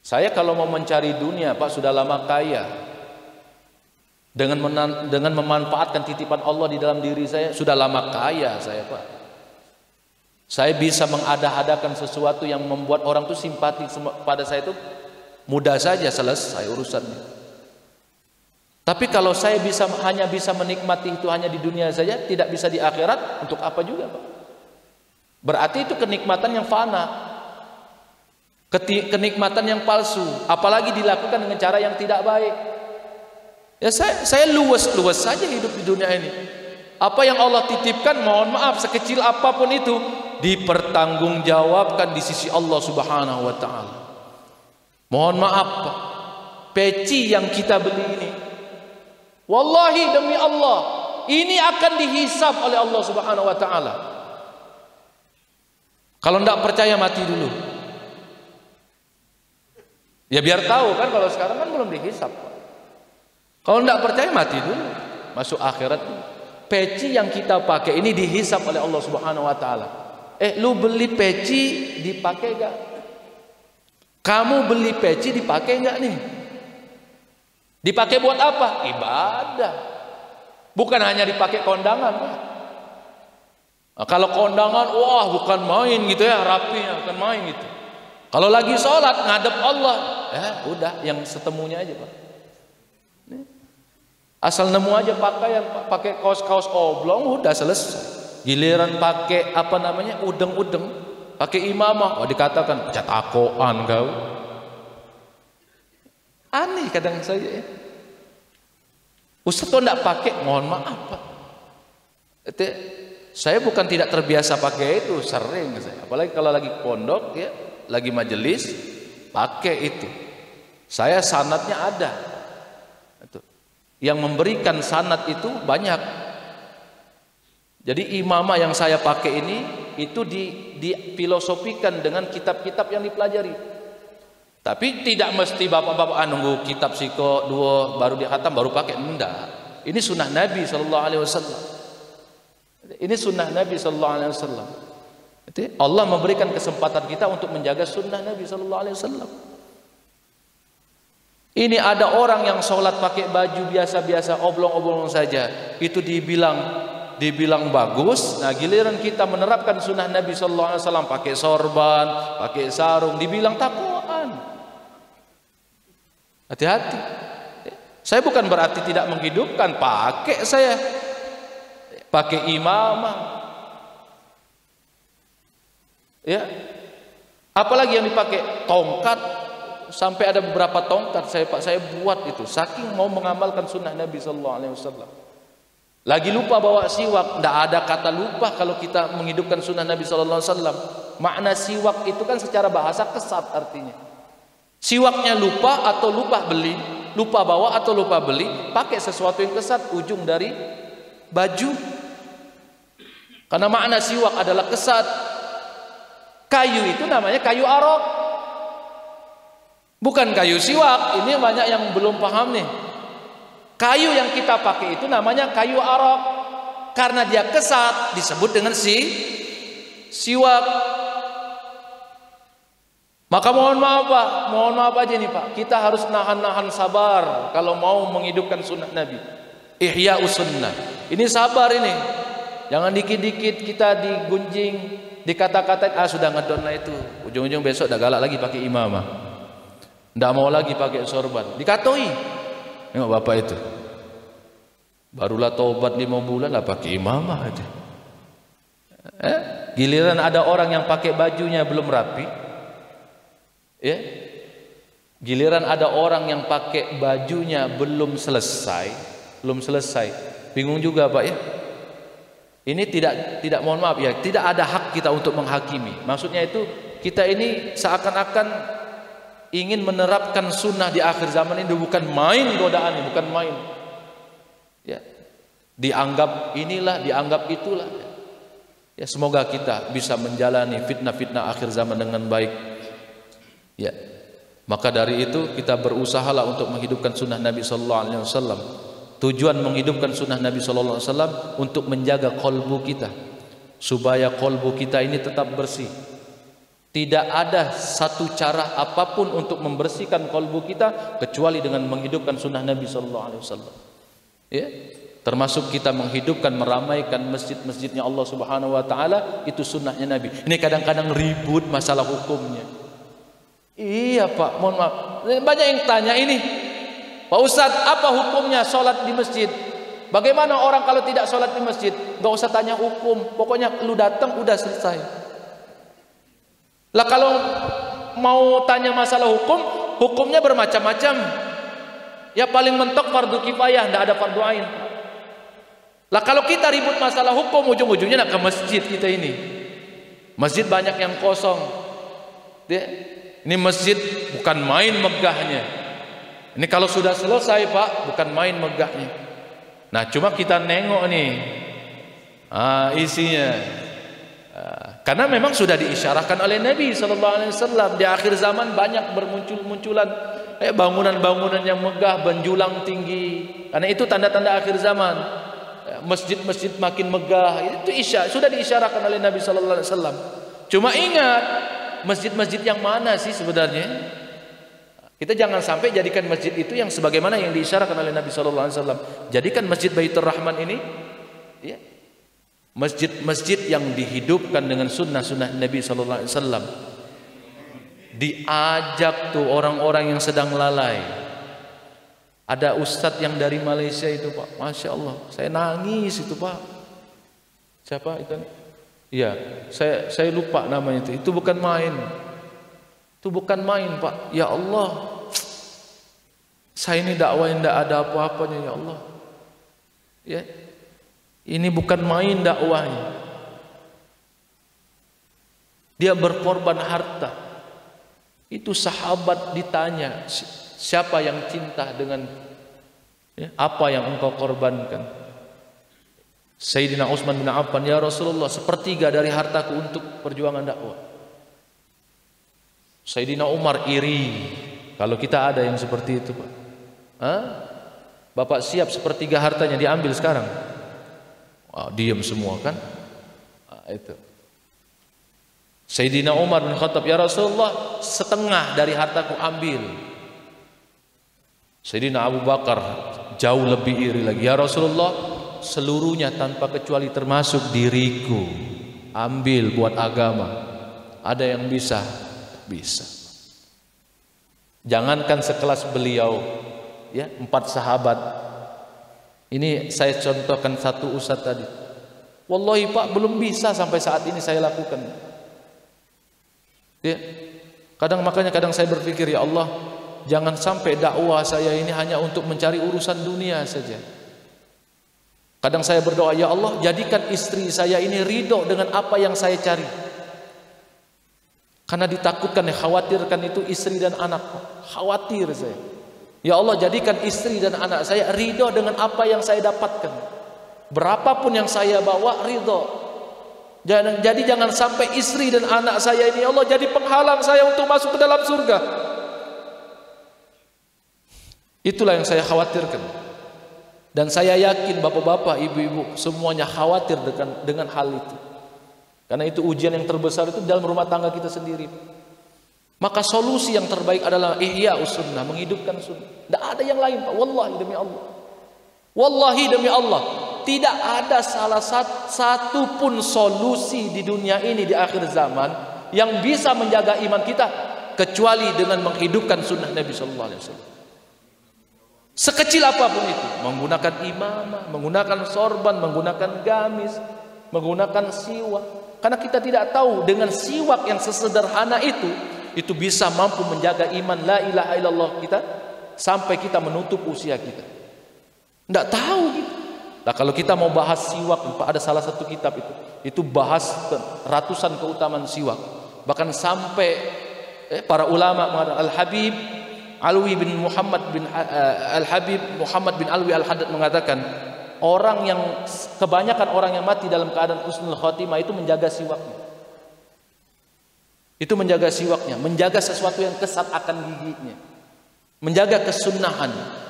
Saya kalau mau mencari dunia, Pak, sudah lama kaya. Dengan memanfaatkan titipan Allah di dalam diri saya, sudah lama kaya saya, Pak. Saya bisa mengada-adakan sesuatu yang membuat orang tuh simpati pada saya, itu mudah saja selesai urusannya. Tapi kalau saya hanya bisa menikmati itu hanya di dunia saja, tidak bisa di akhirat, untuk apa juga, Pak? Berarti itu kenikmatan yang fana, kenikmatan yang palsu, apalagi dilakukan dengan cara yang tidak baik. Ya saya luwes saja hidup di dunia ini. Apa yang Allah titipkan, mohon maaf, sekecil apapun itu dipertanggungjawabkan di sisi Allah Subhanahu wa taala. Mohon maaf, Pak, peci yang kita beli ini, wallahi demi Allah, ini akan dihisab oleh Allah Subhanahu wa taala. Kalau tidak percaya mati dulu. Ya biar tahu kan, kalau sekarang kan belum dihisab. Kalau tidak percaya mati dulu, masuk akhirat. Peci yang kita pakai ini dihisab oleh Allah Subhanahu wa taala. Lu beli peci dipakai enggak? Kamu beli peci dipakai enggak nih? Dipakai buat apa? Ibadah. Bukan hanya dipakai kondangan, Pak. Nah, kalau kondangan, wah bukan main gitu ya, rapinya bukan main gitu. Kalau lagi sholat ngadep Allah, udah yang setemunya aja, Pak. Asal nemu aja pakaian, pakai kaos-kaos oblong udah selesai. Giliran pakai apa namanya udeng-udeng, pakai imamah, oh dikatakan catakoan kau. Aneh kadang saya ya. Ustaz kok enggak pakai, mohon maaf Pak. Saya bukan tidak terbiasa pakai itu, sering saya. Apalagi kalau lagi pondok ya, lagi majelis pakai itu. Saya sanadnya ada. Yang memberikan sanad itu banyak. Jadi imamah yang saya pakai ini itu difilosofikan dengan kitab-kitab yang dipelajari. Tapi tidak mesti bapak-bapak nunggu kitab siko dua baru dikhatam baru pakai, enggak. Ini sunnah Nabi sallallahu alaihi wasallam. Ini sunnah Nabi sallallahu alaihi wasallam. Allah memberikan kesempatan kita untuk menjaga sunnah Nabi sallallahu alaihi wasallam. Ini ada orang yang sholat pakai baju biasa-biasa, oblong-oblong saja, itu dibilang bagus. Nah giliran kita menerapkan sunnah Nabi sallallahu alaihi wasallam, pakai sorban, pakai sarung, dibilang takwaan. Hati-hati. Saya bukan berarti tidak menghidupkan, pakai saya, pakai imamah, ya. Apalagi yang dipakai tongkat. Sampai ada beberapa tongkat saya buat itu, saking mau mengamalkan sunnah Nabi sallallahu alaihi wasallam. Lagi lupa bawa siwak, tidak ada kata lupa kalau kita menghidupkan sunnah Nabi sallallahu alaihi wasallam. Makna siwak itu kan secara bahasa kesat artinya. Siwaknya lupa atau lupa beli, lupa bawa atau lupa beli, pakai sesuatu yang kesat ujung dari baju. Karena makna siwak adalah kesat. Kayu itu namanya kayu arok. Bukan kayu siwak, ini banyak yang belum paham nih. Kayu yang kita pakai itu namanya kayu arok. Karena dia kesat disebut dengan siwak. Maka mohon maaf Pak, mohon maaf aja nih Pak, kita harus nahan-nahan sabar kalau mau menghidupkan sunnah Nabi. Ihya'us sunnah. Ini sabar ini. Jangan dikit-dikit kita digunjing, dikata-katain, sudah ngedon lah itu. Ujung-ujung besok udah galak lagi pakai imamah. Tidak mau lagi pakai sorban, dikatoi. Tengok bapak itu, barulah taubat 5 bulan lah pakai imamah aja. Giliran ada orang yang pakai bajunya belum rapi, ya. Giliran ada orang yang pakai bajunya belum selesai, bingung juga Pak ya. Ini tidak mohon maaf ya, tidak ada hak kita untuk menghakimi. Maksudnya itu kita ini seakan-akan ingin menerapkan sunnah di akhir zaman ini, bukan main godaan, bukan main. Ya, dianggap inilah, dianggap itulah. Ya, semoga kita bisa menjalani fitnah-fitnah akhir zaman dengan baik. Ya, maka dari itu kita berusahalah untuk menghidupkan sunnah Nabi Sallallahu Alaihi Wasallam. Tujuan menghidupkan sunnah Nabi Sallallahu Alaihi Wasallam untuk menjaga kolbu kita, supaya kolbu kita ini tetap bersih. Tidak ada satu cara apapun untuk membersihkan kolbu kita kecuali dengan menghidupkan sunnah Nabi sallallahu alaihi wasallam. Ya, termasuk kita menghidupkan, meramaikan masjid-masjidnya Allah Subhanahu wa taala, itu sunnahnya Nabi. Ini kadang-kadang ribut masalah hukumnya. Iya Pak, mohon maaf. Banyak yang tanya ini, Pak Ustadz, apa hukumnya sholat di masjid? Bagaimana orang kalau tidak sholat di masjid? Gak usah tanya hukum, pokoknya lu datang udah selesai. Lah kalau mau tanya masalah hukum, hukumnya bermacam-macam. Ya paling mentok fardu kifayah, tidak ada fardu ain. Lah kalau kita ribut masalah hukum, ujung-ujungnya nak ke masjid kita ini. Masjid banyak yang kosong. Ini masjid bukan main megahnya. Ini kalau sudah selesai Pak, bukan main megahnya. Nah cuma kita nengok nih, isinya. Karena memang sudah diisyarahkan oleh Nabi sallallahu alaihi wasallam, di akhir zaman banyak bermunculan bangunan-bangunan yang megah, menjulang tinggi. Karena itu tanda-tanda akhir zaman. Masjid-masjid makin megah, itu sudah diisyarahkan oleh Nabi sallallahu alaihi wasallam. Cuma ingat, masjid-masjid yang mana sih sebenarnya? Kita jangan sampai jadikan masjid itu yang sebagaimana yang diisyarahkan oleh Nabi sallallahu alaihi wasallam. Jadikan Masjid Baitur Rahman ini ya, masjid-masjid yang dihidupkan dengan sunnah-sunnah Nabi sallallahu alaihi wasallam. Diajak tuh orang-orang yang sedang lalai. Ada ustadz yang dari Malaysia itu Pak, Masya Allah, saya nangis itu Pak. Siapa itu? Iya, saya lupa namanya itu. Itu bukan main. Itu bukan main Pak. Ya Allah, saya ini dakwah yang tidak ada apa-apanya ya Allah. Ya, ini bukan main dakwahnya. Dia berkorban harta. Itu sahabat ditanya, siapa yang cinta dengan apa yang engkau korbankan? Sayyidina Utsman bin Affan, ya Rasulullah, sepertiga dari hartaku untuk perjuangan dakwah. Sayyidina Umar iri. Kalau kita ada yang seperti itu Pak. Bapak siap sepertiga hartanya diambil sekarang? Diam semua kan? Itu. Sayyidina Umar bin Khattab, ya Rasulullah, setengah dari hartaku ambil. Sayyidina Abu Bakar jauh lebih iri lagi, ya Rasulullah, seluruhnya tanpa kecuali termasuk diriku, ambil buat agama. Ada yang bisa? Bisa. Jangankan sekelas beliau, ya, 4 sahabat. Ini saya contohkan satu ustadz tadi. Wallahi Pak, belum bisa sampai saat ini saya lakukan. Ya. Makanya kadang saya berpikir, ya Allah, jangan sampai dakwah saya ini hanya untuk mencari urusan dunia saja. Kadang saya berdoa, ya Allah, jadikan istri saya ini ridho dengan apa yang saya cari. Karena ditakutkan, khawatirkan itu istri dan anak. Khawatir saya. Ya Allah, jadikan istri dan anak saya ridho dengan apa yang saya dapatkan. Berapapun yang saya bawa, ridho. Jadi jangan sampai istri dan anak saya ini, ya Allah, jadi penghalang saya untuk masuk ke dalam surga. Itulah yang saya khawatirkan. Dan saya yakin bapak-bapak, ibu-ibu semuanya khawatir dengan hal itu. Karena itu ujian yang terbesar itu dalam rumah tangga kita sendiri. Maka solusi yang terbaik adalah ihya'us sunnah, menghidupkan sunnah. Tidak ada yang lain Pak, wallahi demi Allah. Wallahi demi Allah, tidak ada salah satu pun solusi di dunia ini di akhir zaman yang bisa menjaga iman kita kecuali dengan menghidupkan sunnah Nabi sallallahu alaihi wasallam. Sekecil apapun itu, menggunakan imamah, menggunakan sorban, menggunakan gamis, menggunakan siwak. Karena kita tidak tahu dengan siwak yang sesederhana itu bisa mampu menjaga iman la ilaha illallah kita sampai kita menutup usia kita. Tidak tahu gitu. Nah, kalau kita mau bahas siwak, ada salah satu kitab itu bahas ratusan keutamaan siwak. Bahkan sampai para ulama mengatakan Al-Habib Alwi bin Muhammad bin Al-Habib Muhammad bin Alwi Al-Haddad mengatakan, kebanyakan orang yang mati dalam keadaan husnul khotimah itu menjaga siwaknya. Itu menjaga siwaknya, menjaga sesuatu yang kesat akan giginya, menjaga kesunnahan.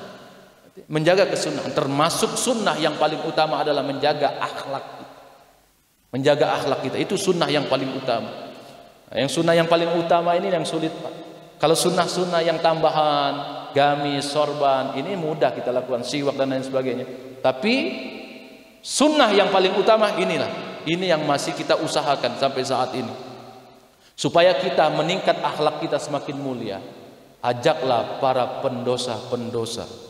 Menjaga kesunahan, termasuk sunnah yang paling utama adalah menjaga akhlak kita. Menjaga akhlak kita, itu sunnah yang paling utama. Yang sunnah yang paling utama ini yang sulit Pak. Kalau sunnah-sunnah yang tambahan, gamis, sorban, ini mudah kita lakukan, siwak dan lain sebagainya. Tapi sunnah yang paling utama inilah, ini yang masih kita usahakan sampai saat ini. Supaya kita meningkat akhlak kita semakin mulia, ajaklah para pendosa-pendosa.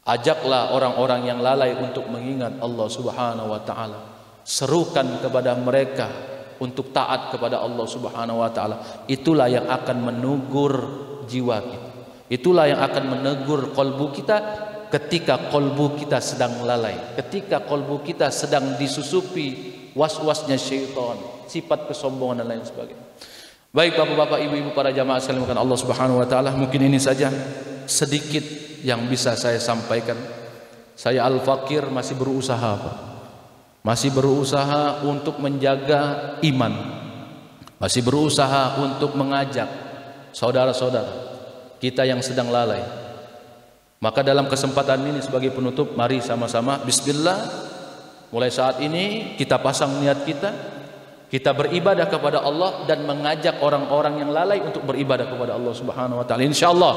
Ajaklah orang-orang yang lalai untuk mengingat Allah Subhanahu wa taala. Serukan kepada mereka untuk taat kepada Allah Subhanahu wa taala. Itulah yang akan menegur jiwa kita. Itulah yang akan menegur kolbu kita ketika kolbu kita sedang lalai, ketika kolbu kita sedang disusupi was-wasnya syaitan, sifat kesombongan dan lain sebagainya. Baik bapak-bapak, ibu-ibu, para jamaah sekalian Allah Subhanahu wa taala, mungkin ini saja sedikit yang bisa saya sampaikan. Saya Al-Fakir masih berusaha Pak. Masih berusaha untuk menjaga iman. Masih berusaha untuk mengajak saudara-saudara kita yang sedang lalai. Maka dalam kesempatan ini sebagai penutup, mari sama-sama bismillah. Mulai saat ini kita pasang niat kita beribadah kepada Allah dan mengajak orang-orang yang lalai untuk beribadah kepada Allah Subhanahu wa taala. Insyaallah.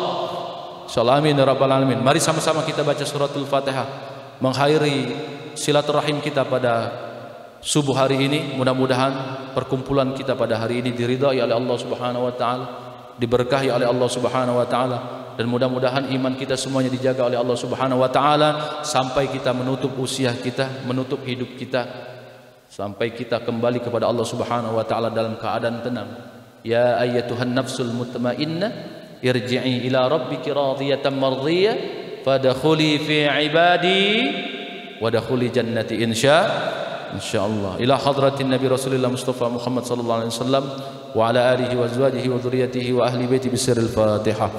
Insyaallah, amin ya rabbal alamin. Mari sama-sama kita baca suratul Fatihah mengakhiri silaturahim kita pada subuh hari ini. Mudah-mudahan perkumpulan kita pada hari ini diridhai oleh Allah Subhanahu wa taala. diberkahi oleh Allah Subhanahu wa taala, dan mudah-mudahan iman kita semuanya dijaga oleh Allah Subhanahu wa taala sampai kita menutup usia kita, menutup hidup kita, sampai kita kembali kepada Allah Subhanahu wa taala dalam keadaan tenang. Ya ayyatuhan nafsul mutmainnah irji'i ila rabbiki radiyatan mardiyah fadkhuli fi ibadi wadkhuli jannati insyaallah. Ila hadratin Nabi Rasulullah Mustafa Muhammad sallallahu alaihi wasallam wa ala alihi wa azwajihi wa dhurriyyatihi wa ahli baiti bisirril Fatihah.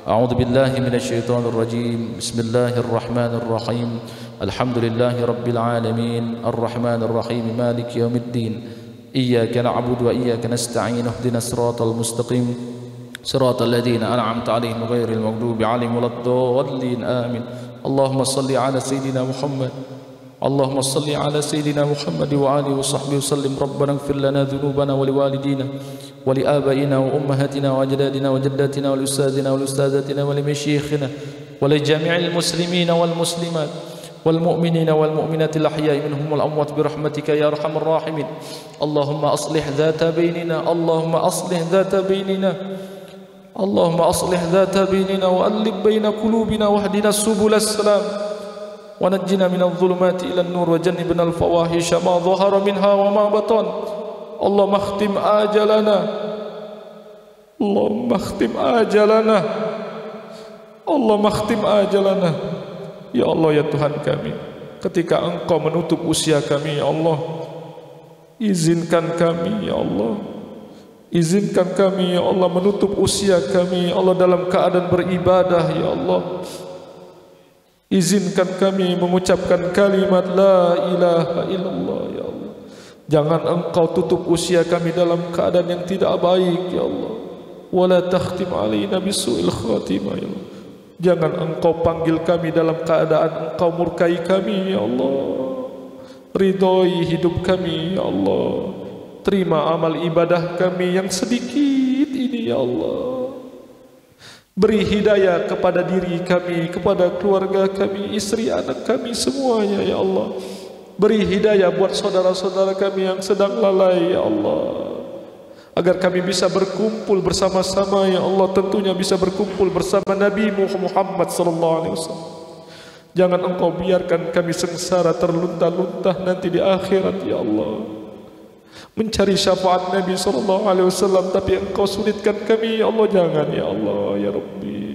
A'udzu billahi minasy syaithanir rajim. Bismillahirrahmanirrahim. Alhamdulillahi rabbil alamin arrahmanir rahim maliki yaumiddin. Iyyaka na'budu wa iyyaka nasta'in ihdinas siratal mustaqim siratal ladzina an'amta 'alaihim ghairil maghdubi 'alaihim waladdallin amin. Allahumma shalli 'ala sayidina Muhammad اللهم صل على سيدنا محمد وآله وصحبه وسلم. ربنا اغفر لنا ذنوبنا ولوالدينا ولآبائنا وأمهاتنا وأجدادنا وجداتنا ولأستاذنا ولأستاذاتنا ولمشايخنا ولجميع المسلمين والمسلمات والمؤمنين والمؤمنات الأحياء منهم والأموات برحمتك يا أرحم الراحمين. اللهم أصلح ذات بيننا اللهم أصلح ذات بيننا اللهم أصلح ذات بيننا وألف بين قلوبنا واهدنا سبل السلام ونجنا من الظلمات إلى النور وجنبنا الفواحش ما ظهر منها وما بطن. اللهم اختم آجلنا اللهم اختم آجلنا اللهم اختم آجلنا. Ya Allah, ya Tuhan kami, ketika Engkau menutup usia kami, ya Allah, izinkan kami, ya Allah, izinkan kami, ya Allah, menutup usia kami, ya Allah, dalam keadaan beribadah, ya Allah. Izinkan kami mengucapkan kalimat la ilaha illallah, ya Allah. Jangan Engkau tutup usia kami dalam keadaan yang tidak baik, ya Allah. Wala takhtim alaina bisu'il khatimah, ya Allah. Jangan Engkau panggil kami dalam keadaan Engkau murkai kami, ya Allah. Ridhoi hidup kami, ya Allah. Terima amal ibadah kami yang sedikit ini, ya Allah. Beri hidayah kepada diri kami, kepada keluarga kami, istri anak kami semuanya, ya Allah. Beri hidayah buat saudara-saudara kami yang sedang lalai, ya Allah, agar kami bisa berkumpul bersama-sama, ya Allah. Tentunya bisa berkumpul bersama Nabi Muhammad sallallahu alaihi wasallam. Jangan Engkau biarkan kami sengsara terlunta-luntah nanti di akhirat, ya Allah, mencari syafaat Nabi sallallahu alaihi wasallam, tapi Engkau sulitkan kami, ya Allah. Jangan, ya Allah, ya Rabbi.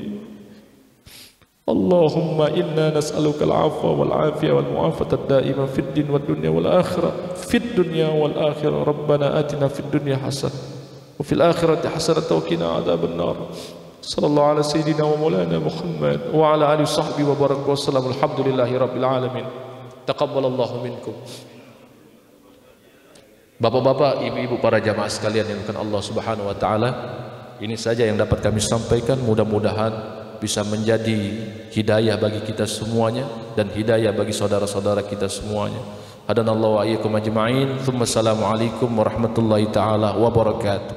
Allahumma inna nas'aluka al-'afwa wal-'afiyah wal-mu'afata ad-da'imah fid din wad dunya wal akhirah. Fid dunya wal akhirah. Rabbana atina fid dunya hasanah wa fil akhirati hasanah wa qina adzaban nar. Sallallahu ala sayyidina wa maulana Muhammad wa ala alihi washabbihi wa baraka wa sallam. Alhamdulillahi rabbil alamin. Taqabbalallahu minkum. Bapak-bapak, ibu-ibu, para jamaah sekalian yang dimuliakan Allah Subhanahu wa taala, ini saja yang dapat kami sampaikan. Mudah-mudahan bisa menjadi hidayah bagi kita semuanya dan hidayah bagi saudara-saudara kita semuanya. Hadanallahu wa iyyakum ajma'in. Assalamualaikum warahmatullahi taala wabarakatuh.